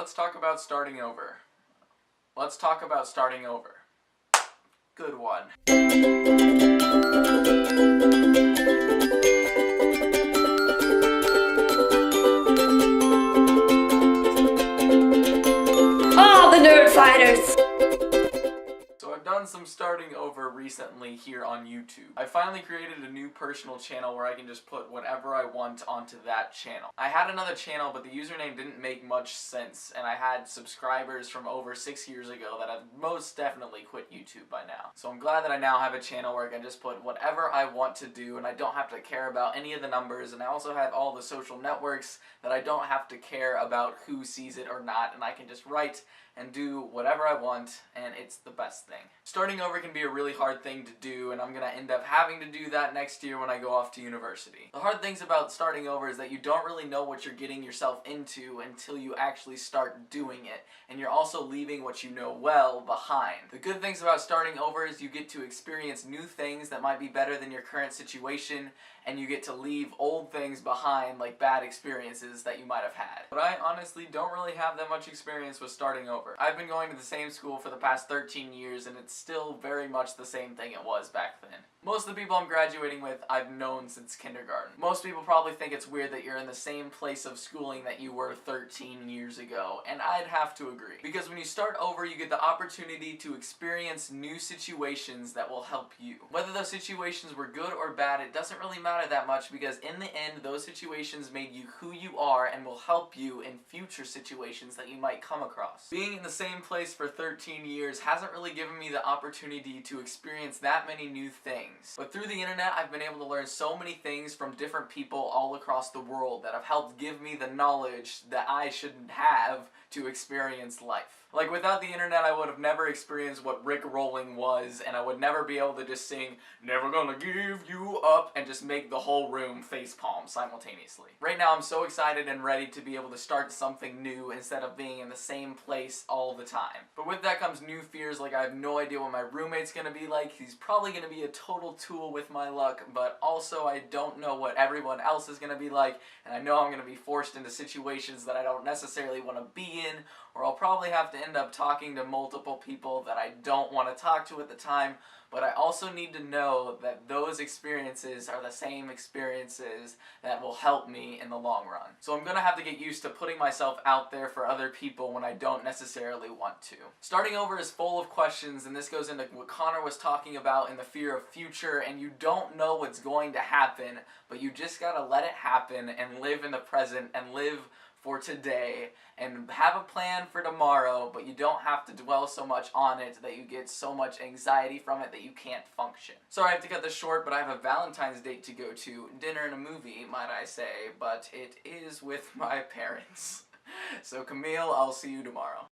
Let's talk about starting over. Let's talk about starting over. Good one. Oh, the nerd fighters! So I've done some starting over recently here on YouTube. I finally created a new personal channel where I can just put whatever I want onto that channel. I had another channel, but the username didn't make much sense, and I had subscribers from over 6 years ago that have most definitely quit YouTube by now. So I'm glad that I now have a channel where I can just put whatever I want to do, and I don't have to care about any of the numbers, and I also have all the social networks that I don't have to care about who sees it or not, and I can just write and do whatever I want, and it's the best thing. Starting over can be a really hard thing to do, and I'm gonna end up having to do that next year when I go off to university. The hard things about starting over is that you don't really know what you're getting yourself into until you actually start doing it, and you're also leaving what you know well behind. The good things about starting over is you get to experience new things that might be better than your current situation, and you get to leave old things behind, like bad experiences that you might have had. But I honestly don't really have that much experience with starting over. I've been going to the same school for the past 13 years, and it's still very much the same thing it was back then. Most of the people I'm graduating with, I've known since kindergarten. Most people probably think it's weird that you're in the same place of schooling that you were 13 years ago, and I'd have to agree. Because when you start over, you get the opportunity to experience new situations that will help you. Whether those situations were good or bad, it doesn't really matter that much, because in the end, those situations made you who you are and will help you in future situations that you might come across. Being in the same place for 13 years hasn't really given me the opportunity to experience that many new things. But through the internet, I've been able to learn so many things from different people all across the world that have helped give me the knowledge that I shouldn't have to experience life. Like, without the internet, I would have never experienced what Rickrolling was, and I would never be able to just sing "Never Gonna Give You Up" and just make the whole room facepalm simultaneously. Right now, I'm so excited and ready to be able to start something new instead of being in the same place all the time. But with that comes new fears, like I have no idea what my roommate's gonna be like. He's probably gonna be a total tool with my luck, but also I don't know what everyone else is gonna be like, and I know I'm gonna be forced into situations that I don't necessarily want to be in, or I'll probably have to end up talking to multiple people that I don't want to talk to at the time, but I also need to know that those experiences are the same experiences that will help me in the long run. So I'm gonna have to get used to putting myself out there for other people when I don't necessarily want to. Starting over is full of questions, and this goes into what Connor was talking about in the fear of future, and you don't know what's going to happen, but you just gotta let it happen and live in the present and live for today and have a plan for tomorrow, but you don't have to dwell so much on it that you get so much anxiety from it that you can't function. Sorry I have to cut this short, but I have a Valentine's date to go to, dinner and a movie, might I say, but it is with my parents. So Camille, I'll see you tomorrow.